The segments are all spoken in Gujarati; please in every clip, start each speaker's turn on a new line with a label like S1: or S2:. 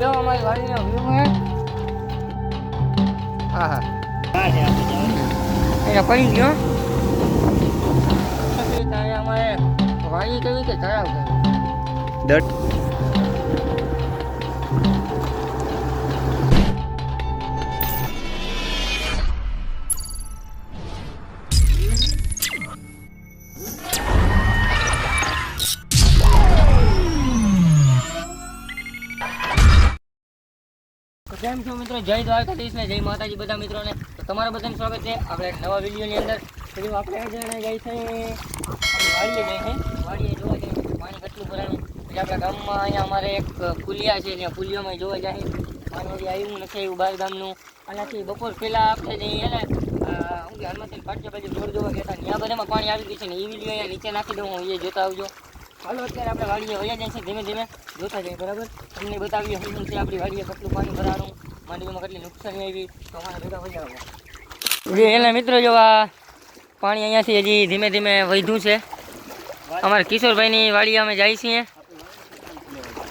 S1: જો અમારી વાડીનો વ્યૂ હે. હા હા અહીંયા પડી ગયો. અહીંયા અમારે વાડી કેવી કે તળાવ કેવી? કેમ છો મિત્રો? જય દ્વારકાધીશ ને જય માતાજી બધા મિત્રોને. તો તમારા બધાનું સ્વાગત છે આપણે નવા વિડીયોની અંદર. તો આપણે આજે જઈ છે વાડીએ જઈએ વાડીએ જોવા જઈએ પાણી કેટલું ભરાણું. એટલે આપણા ગામમાં અહીંયા અમારે એક પુલિયા છે, ત્યાં પુલિયામાં જોવા જાય પાણી હજી આવ્યું નથી, એવું બહાર ગામનું. આનાથી બપોર પહેલાં આપણે જઈએ ને હનુમાનથી પાટજા બાજુ જોર જોવા ગયા હતા, ત્યાં બધામાં પાણી આવી ગયું છે ને એ વિડીયો અહીંયા નીચે નાખી દઉં, હું એ જોતા આવજો. હાલો અત્યારે આપણે વાડીએ વયા જાય છે, ધીમે ધીમે જોતા જઈએ બરાબર. તમને બતાવીએ શું છે આપણી વાડીએ કેટલું પાણી ભરાણું, માંડવીમાં કેટલી નુકસાની આવી, તો અમારે ભેગા વયા આવો. એના મિત્રો જો આ પાણી અહીંયાથી હજી ધીમે ધીમે વધ્યું છે. અમારે કિશોરભાઈની વાડી અમે જાય છીએ.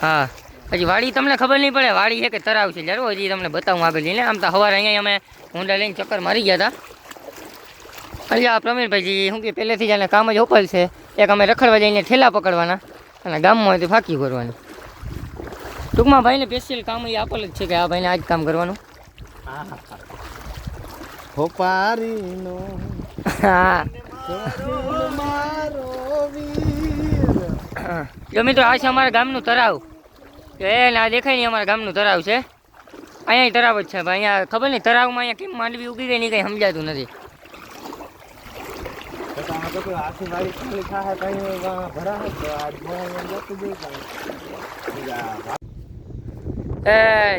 S1: હા હજી વાડી તમને ખબર નહીં પડે વાડી છે કે તરાવ છે, જરૂર હજી તમને બતાવું આગળ જઈને. આમ તો સવારે અહીંયા અમે હોન્ડા લઈને ચક્કર મારી ગયા હતા. અહીંયા પ્રવીણભાઈજી શું કે પહેલેથી જ આને કામ જ ઓપલ છે. એક અમે રખડવા જઈને ઠેલા પકડવાના અને ગામમાંથી ફાંકી કરવાની. ટૂંકમાં ભાઈને સ્પેશિયલ કામ એ આપેલ જ છે કે આ ભાઈને આ જ કામ કરવાનું. હા જો મિત્રો આ છે અમારા ગામનું તળાવ. એ ના દેખાય નહીં અમારા ગામનું તળાવ છે. અહીંયા તળાવ જ છે ભાઈ. અહીંયા ખબર નહીં તળાવમાં અહીંયા કેમ માંડવી ઉગી ગઈ નહીં કંઈ સમજાતું નથી.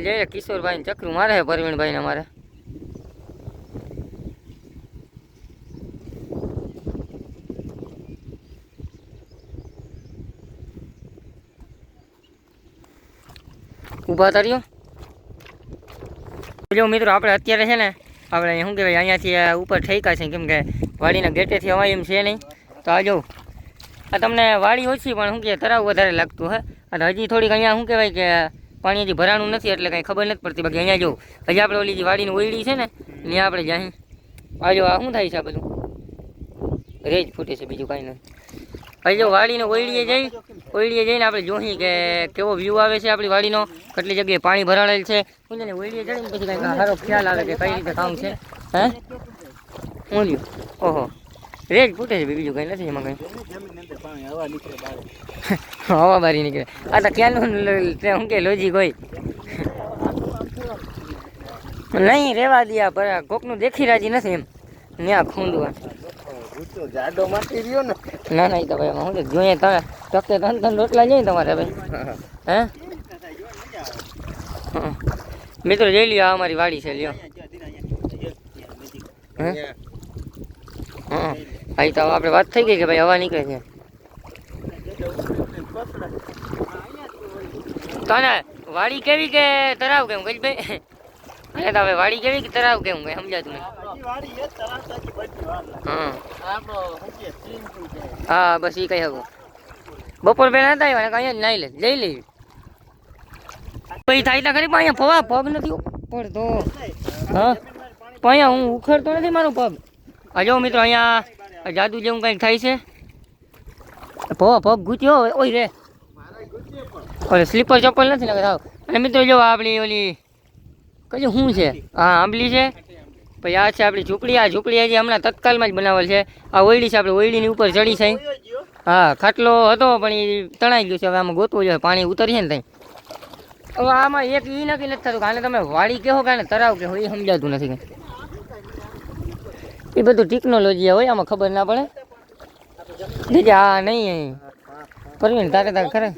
S1: જય કિશોરભાઈ ચક્રું મારે છે પરવીણભાઈ ને અમારે. ઊભા તાર્યો જો મિત્રો આપણે અત્યારે છે ને આપણે શું કહેવાય અહીંયાથી ઉપર ઠેકા છે, કેમ કે વાડીના ગેટેથી અવાય એમ છે નહીં. તો આ જો આ તમને વાડી ઓછી પણ શું કહે તરાવ વધારે લાગતું હે. અને હજી થોડીક અહીંયા શું કહેવાય કે પાણી હજી ભરાણું નથી એટલે કંઈ ખબર નથી પડતી. બાકી અહીંયા જો હજી આપણે ઓલી જે વાડીની ઓયડી છે ને ત્યાં આપણે જાય. આ જો આ શું થાય છે આ બધું રેજ ફૂટે છે, બીજું કાંઈ નથી. હજી જો વાડીને ઓયડીએ જઈને આપણે જોઈ કે કેવો વ્યૂ આવે છે આપણી વાડીનો, કેટલી જગ્યાએ પાણી ભરાયેલ છે. હું ને ઓયડીએ જઈને પછી કંઈક સારો ખ્યાલ આવે કે કઈ રીતે કામ છે. હે હું લ્યો ઓહો રેજ ફૂટે છે, બીજું કંઈ નથી એમાં કંઈ. હવા બારી નીકળે. આ તો ક્યાંનું શું કે લોજીક હોય નહીં રેવા દયા પર કોકનું દેખી રાજી નથી એમ ત્યાં ખૂંદવા. ના ના એ તો ભાઈ હું જોઈએ તમે ટકે ત્રણ રોટલા જોઈએ તમારે ભાઈ. હે મિત્રો જઈ લ્યો આ અમારી વાડી છે લ્યો. હે હા ભાઈ તો આપણે વાત થઈ ગઈ કે ભાઈ હવા નીકળે છે. તને વાડી કેવી કે તરાવ કેમ કઈ ભાઈ? અને તો હવે વાડી કેવી કે તરાવ કેવું કઈ સમજાતું નહીં. હા બસ એ કઈ શકું. બપોર પહેલા નતા આવ્યા અહીંયા જ નાઈ લે જઈ લઈ પછી થાય તા ખરી. પણ અહીંયા ફવા પગ નથી પડતો. હા પણ અહીંયા હું ઉખડતો નથી મારો પગ. આ જો મિત્રો અહીંયા જાદુ જેવું કંઈક થાય છે. ફવા પગ ગૂંચ્યો ઓય રે ઓલે સ્લીપર ચપ્પલ નથી ને થાવ. અને મિત્રો જો આપણી ઓલી કઈ શું છે? હા આંબલી છે. પછી આ છે આપણી ઝૂંપડી. આ ઝૂંપડી હજી હમણાં તત્કાલમાં જ બનાવેલ છે. આ ઓયડી છે આપણે ઓયડીની ઉપર ચડી છે. હા ખાટલો હતો પણ એ તણાઈ ગયો છે. હવે આમાં ગોતવું જોઈએ પાણી ઉતરીએ ને ત્યાં. હવે આમાં એક એ નક્કી નથી થતું કે આને તમે વાડી કહો કે આને તરાવ કહો એ સમજાતું નથી કંઈ. એ બધું ટેકનોલોજી હોય આમાં ખબર ના પડે. દીદી હા નહીં પરવીન તારે ખરે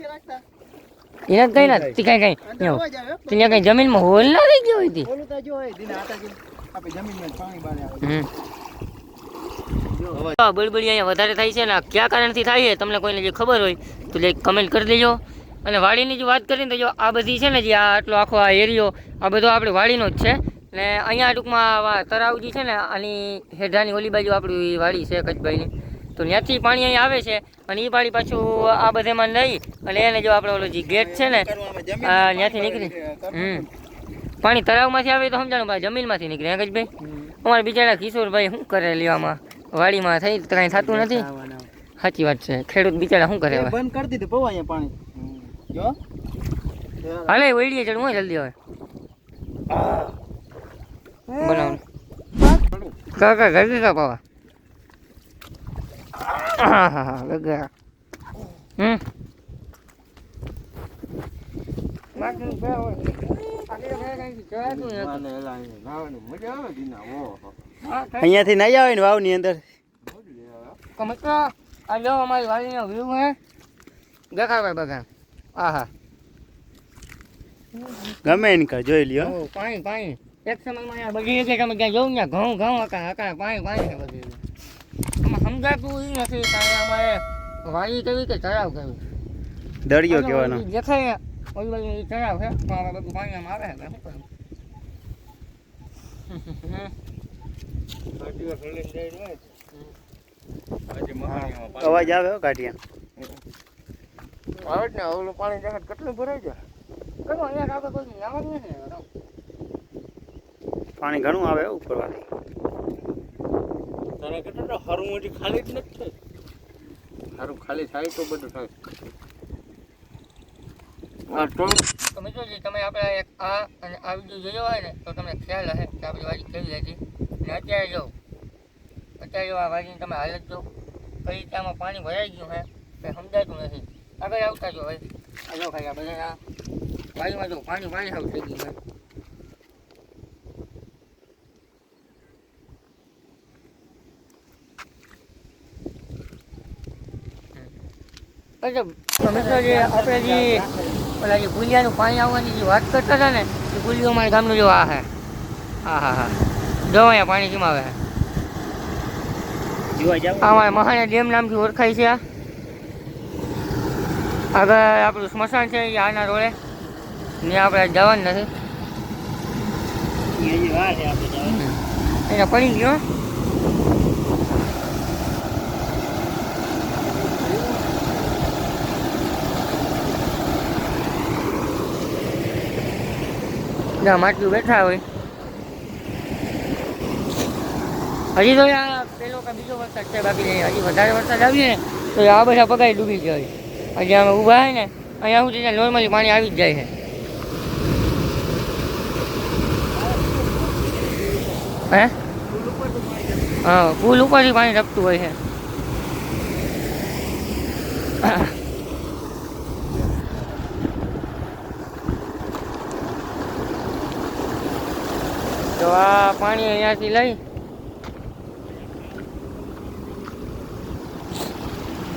S1: એના કઈ ના કઈ કઈ ત્યાં કઈ જમીનમાં હોલ ના રહી ગયો હોય. બળબડી અહીંયા વધારે થાય છે ને કયા કારણથી થાય છે તમને કોઈને જે ખબર હોય તો કમેન્ટ કરી દેજો. અને વાડીની જો વાત કરીને તો જો આ બધી છે ને જે આ આટલો આખો આ એરિયો આ બધો આપણે વાડીનો જ છે. ને અહીંયા ટૂંકમાં તરાવ જે છે ને આની હેઠાની ઓલી બાજુ આપણી વાડી છે કચ્છભાઈની. તો ત્યાંથી પાણી અહીંયા આવે છે અને એ પાણી પાછું આ બધેમાં લઈ અને એને જો આપણે ઓલો જે ગેટ છે ને ત્યાંથી નીકળી પાણી તળાવમાંથી આવે તો સમજાણું ભાઈ જમીનમાંથી નીકળે હે ભાઈ અમારા બિચારા કિશોરભાઈ શું કરે લેવામાં વાડીમાં થઈ કાંઈ થતું નથી સાચી વાત છે ખેડૂત બિચારા શું કરે
S2: બંધ કરી દીધું પવા અહીંયા પાણી જો
S1: હાલે વળીએ ચડવું હોય જલ્દી હવે બનાવ કાકા ઘર કા પાવા હા હા હા ગગા
S2: અહીંયાથી નહીં આવે ને વાવની અંદર
S1: આ જો અમારી વાડીનો વ્યૂ હે દેખાય બગા આહા
S2: ગમે એને કા જોઈ લ્યો
S1: પાણી પાણી એક સમયમાં અહીંયા બગીચે છે તમે ક્યાં જોઉં ને ઘઉં ઘઉં હકા પાણી પાણી છે બધી આમાં સમજાતું એ નથી કે અમારે વાડી કેવી કે તળાવ કેવી
S2: દરિયો કહેવાનો
S1: દેખાય ઓલી બાજુ તળાવ છે પણ બધું પાણી આમ આવે છે શું કરું
S2: અવાજ આવે હો કાઢિયા
S1: આવે ને ઓલું પાણી દેખાય કેટલું ભરાય છે કયો અહીંયા આપણે કોઈ નામ જ નથી
S2: પાણી ઘણું આવે ઉપરવાથી
S3: તારે કેટલું હારું મોટી ખાલી જ નથી થઈ હારું ખાલી થાય તો બધું થાય
S1: તો મિત્રો જે તમે આપણે એક આ અને આ વિડીયો જોયો હોય ને તો તમને ખ્યાલ હશે કે આપણી વાડી કેવી હતી અને અત્યારે જો આ વાડીની તમે હાલત જો કઈ રીતે આમાં પાણી ભરાઈ ગયું હે કંઈ સમજાતું નથી આગળ આવતા જો ભાઈ આ જો ખાલી આ બધા વાડીમાં જો પાણી પાણી આવું થઈ ગયું છે મિત્રો જે આપણે જે ઓલા જે ગુલિયાનું પાણી આવવાની જે વાત કરતા હતા ને એ ગુલિયો અમારા ગામનું જો આ હે હા હા હા જો અહીંયા પાણી કેમ આવે અમારે મહાણા ડેમ નામથી ઓળખાય છે આ આગળ આપણું સ્મશાન છે એ આના રોડે ને આપણે જવાનું નથી એને પડી ગયો માટલું બેઠા હોય હજી તો આ પેલો કે બીજો વરસાદ છે બાકી હજી વધારે વરસાદ આવીએ ને તો આ બધા પગાઈ ડૂબી જાય હજી અમે ઊભા હોય ને અહીંયા સુધી ત્યાં નોર્મલી પાણી આવી જ જાય છે હે હા પુલ ઉપરથી પાણી ટપતું હોય છે તો આ પાણી અહીંયાથી લઈ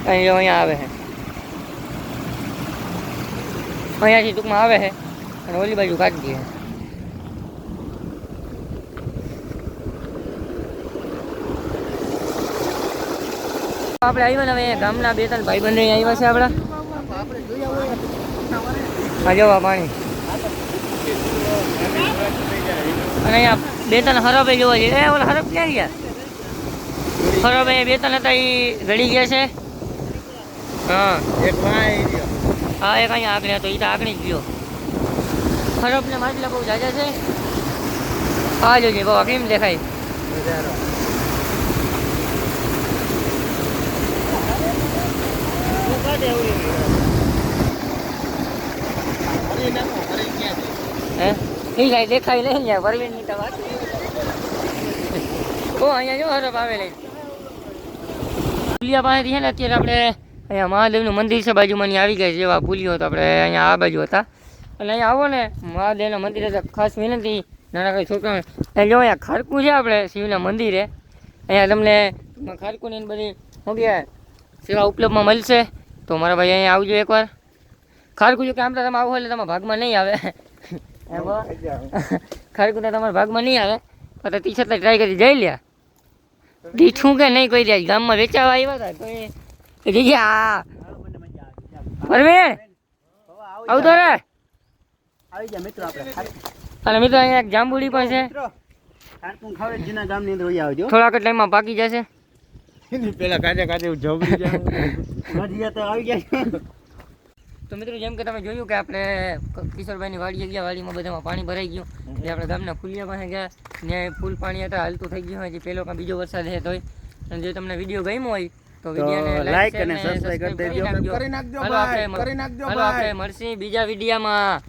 S1: અહીંયા આવે છે અહીંયાથી ટૂંકમાં આવે છે અને ઓલી બાજુ કાઢી દે આપણે આવ્યા ને હવે ગામના બે ત્રણ ભાઈબંધો આવ્યા છે આપણા આ જવા પાણી અને અહીંયા બે ત્રણ હરબે જોવા જઈએ એ ઓલા હરબ ક્યાં ગયા હરબે બે ત્રણ હતા એ ગળી ગયા છે હા એક હા એક અહીંયા આગળ હતો એ તો આગળ જ ગયો હરબ ને માટલા બહુ જાજા છે આ જોજે બહુ કેમ દેખાય હે એ કાંઈ દેખાય નહીં ને પરવીનની તો વાત ઓ અહીંયા જો હરફ આવે લઈ પુલિયા પાસેથી છે ને અત્યારે આપણે અહીંયા મહાદેવનું મંદિર છે બાજુમાં આવી ગયા જેવા પુલિયો તો આપણે અહીંયા આ બાજુ હતા અને અહીંયા આવો ને મહાદેવના મંદિરે તો ખાસ વિનંતી નાના કંઈ છોકરાઓને જો અહીંયા ખારકું છે આપણે શિવના મંદિરે અહીંયા તમને ખારકુની બધી શું કહેવાય સેવા ઉપલબ્ધમાં મળશે તો મારા ભાઈ અહીંયા આવજો એકવાર ખારકું જો કે આમ તો તમે આવો એટલે તમારા ભાગમાં નહીં આવે ખારકું તો તમારા ભાગમાં નહીં આવે તો ટી શર્ટ ટ્રાય કરી જઈ લ્યા દીઠું કે નહીં કોઈ જાય ગામમાં વેચાવા આવ્યા હતા તો એ જગ્યા પરવીન આવતો રે
S2: આવી જા મિત્રો આપણે
S1: અને મિત્રો અહીંયા એક જાંબુડી પણ છે
S2: ખારકું ખાવે જીના ગામની અંદર આવજો
S1: થોડાક ટાઈમમાં પાકી જશે
S3: એની પેલા કાજે કાજે જબરી જાવ
S2: નદીયા તો આવી ગયા.
S1: તો મિત્રો જેમ કે તમે જોયું કે આપણે કિશોરભાઈની વાડીએ ગયા, વાડીમાં બધામાં પાણી ભરાઈ ગયું એટલે આપણે ગામના ફૂલિયા પાસે ગયા, ને ફૂલ પાણી હતા હાલતું થઈ ગયું હજી પહેલો કાં બીજો વરસાદ છે તોય. અને જો તમને વિડીયો ગમ્યો હોય તો વિડીયોને
S2: like અને subscribe કરી દેજો.
S3: કરી નાખજો
S1: હાલો
S3: ભાઈ
S1: આપણે
S3: કરી નાખજો
S1: હાલો
S3: ભાઈ
S1: આપણે મળશે બીજા વિડીયોમાં.